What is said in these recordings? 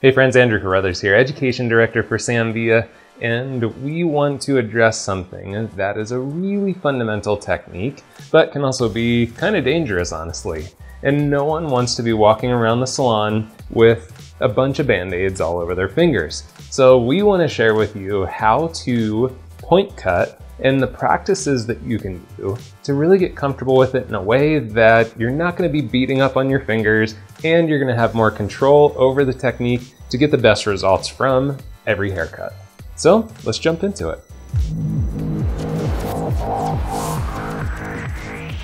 Hey friends, Andrew Carruthers here, Education Director for Samvia, and we want to address something that is a really fundamental technique, but can also be kind of dangerous, honestly. And no one wants to be walking around the salon with a bunch of band-aids all over their fingers. So we want to share with you how to point cut and the practices that you can do to really get comfortable with it in a way that you're not going to be beating up on your fingers and you're going to have more control over the technique to get the best results from every haircut. So let's jump into it.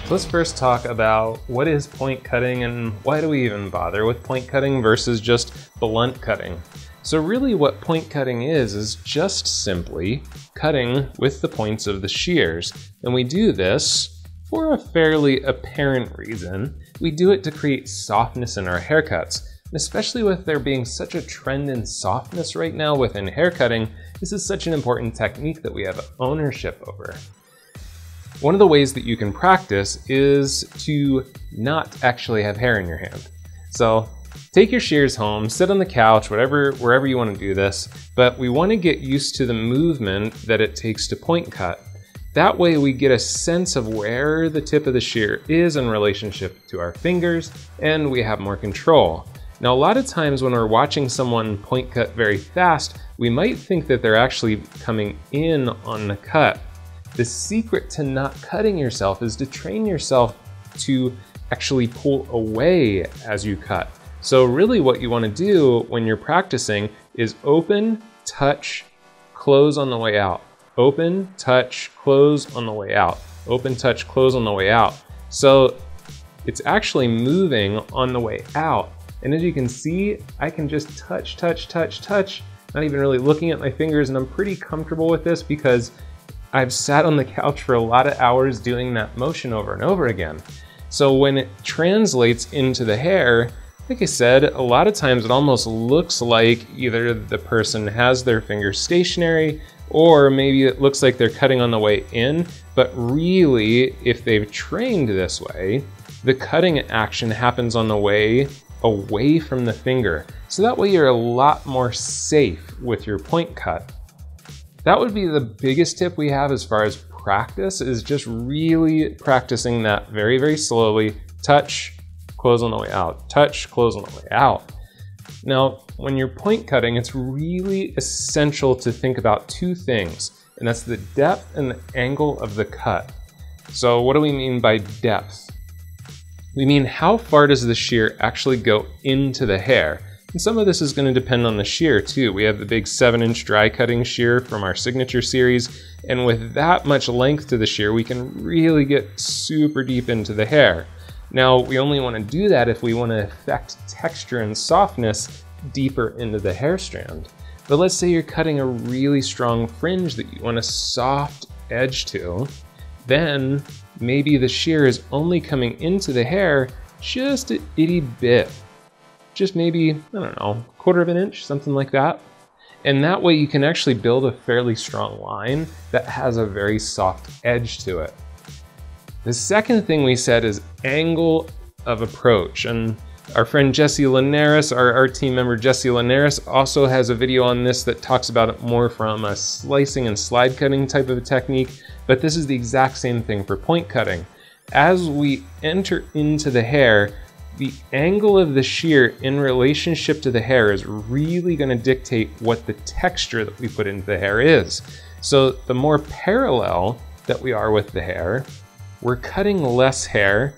So let's first talk about what is point cutting and why do we even bother with point cutting versus just blunt cutting. So really what point cutting is just simply cutting with the points of the shears. And we do this for a fairly apparent reason. We do it to create softness in our haircuts. And especially with there being such a trend in softness right now within haircutting, this is such an important technique that we have ownership over. One of the ways that you can practice is to not actually have hair in your hand. So take your shears home, sit on the couch, wherever you want to do this, but we want to get used to the movement that it takes to point cut. That way we get a sense of where the tip of the shear is in relationship to our fingers, and we have more control. Now, a lot of times when we're watching someone point cut very fast, we might think that they're actually coming in on the cut. The secret to not cutting yourself is to train yourself to actually pull away as you cut. So really what you want to do when you're practicing is open, touch, close on the way out. Open, touch, close on the way out. Open, touch, close on the way out. So it's actually moving on the way out. And as you can see, I can just touch, touch, touch, touch, not even really looking at my fingers, and I'm pretty comfortable with this because I've sat on the couch for a lot of hours doing that motion over and over again. So when it translates into the hair, like I said, a lot of times it almost looks like either the person has their fingers stationary or maybe it looks like they're cutting on the way in, but really, if they've trained this way, the cutting action happens on the way away from the finger. So that way you're a lot more safe with your point cut. That would be the biggest tip we have as far as practice, is just really practicing that very, very slowly. Touch, close on the way out, touch, close on the way out. Now, when you're point cutting, it's really essential to think about two things, and that's the depth and the angle of the cut. So what do we mean by depth? We mean how far does the shear actually go into the hair? And some of this is going to depend on the shear too. We have the big 7-inch dry cutting shear from our signature series, and with that much length to the shear, we can really get super deep into the hair. Now, we only want to do that if we want to affect texture and softness deeper into the hair strand. But let's say you're cutting a really strong fringe that you want a soft edge to, then maybe the shear is only coming into the hair just a itty bit. Just maybe, I don't know, 1/4 of an inch, something like that. And that way you can actually build a fairly strong line that has a very soft edge to it. The second thing we said is angle of approach. And our friend Jesse Linares, our team member Jesse Linares, also has a video on this that talks about it more from a slicing and slide cutting type of a technique, but this is the exact same thing for point cutting. As we enter into the hair, the angle of the shear in relationship to the hair is really going to dictate what the texture that we put into the hair is. So the more parallel that we are with the hair, we're cutting less hair,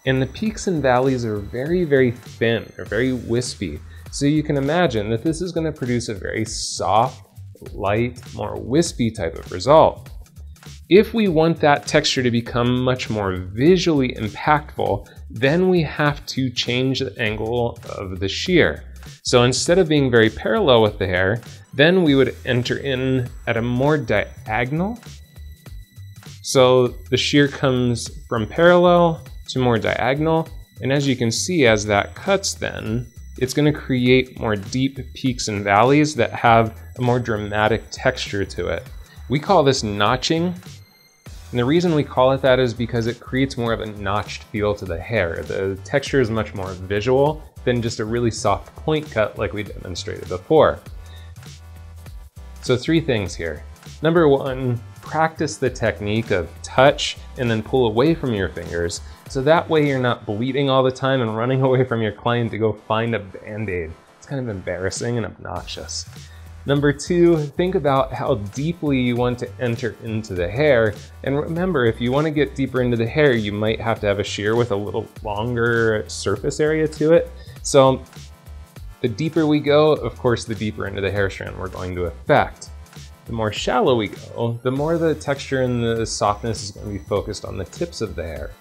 and the peaks and valleys are very, very thin, or very wispy. So you can imagine that this is going to produce a very soft, light, more wispy type of result. If we want that texture to become much more visually impactful, then we have to change the angle of the shear. So instead of being very parallel with the hair, then we would enter in at a more diagonal. So the shear comes from parallel to more diagonal, and as you can see, as that cuts then, it's going to create more deep peaks and valleys that have a more dramatic texture to it. We call this notching, and the reason we call it that is because it creates more of a notched feel to the hair. The texture is much more visual than just a really soft point cut like we demonstrated before. So 3 things here. Number 1, practice the technique of touch and then pull away from your fingers, so that way you're not bleeding all the time and running away from your client to go find a Band-Aid. It's kind of embarrassing and obnoxious. Number 2, think about how deeply you want to enter into the hair. And remember, if you want to get deeper into the hair, you might have to have a shear with a little longer surface area to it. So the deeper we go, of course, the deeper into the hair strand we're going to affect. The more shallow we go, the more the texture and the softness is going to be focused on the tips of the hair.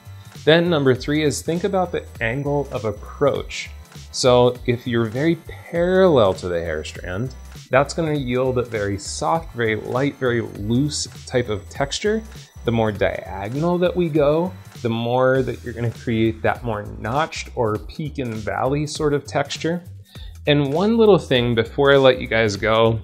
Then number 3 is think about the angle of approach. So if you're very parallel to the hair strand, that's going to yield a very soft, very light, very loose type of texture. The more diagonal that we go, the more that you're going to create that more notched or peak and valley sort of texture. And one little thing before I let you guys go,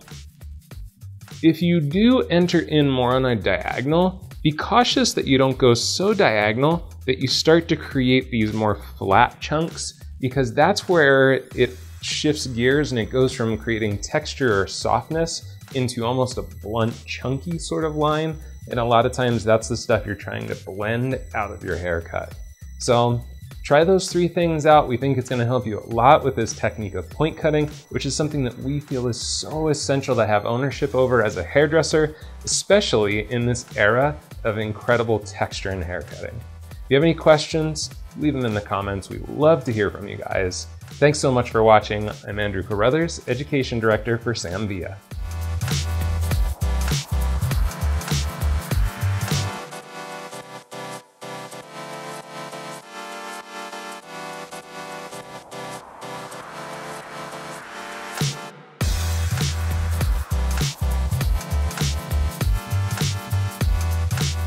if you do enter in more on a diagonal, be cautious that you don't go so diagonal that you start to create these more flat chunks, because that's where it shifts gears and it goes from creating texture or softness into almost a blunt, chunky sort of line. And a lot of times that's the stuff you're trying to blend out of your haircut. So try those 3 things out. We think it's going to help you a lot with this technique of point cutting, which is something that we feel is so essential to have ownership over as a hairdresser, especially in this era of incredible texture in haircutting. If you have any questions, leave them in the comments. We love to hear from you guys. Thanks so much for watching. I'm Andrew Carruthers, Education Director for Sam Villa.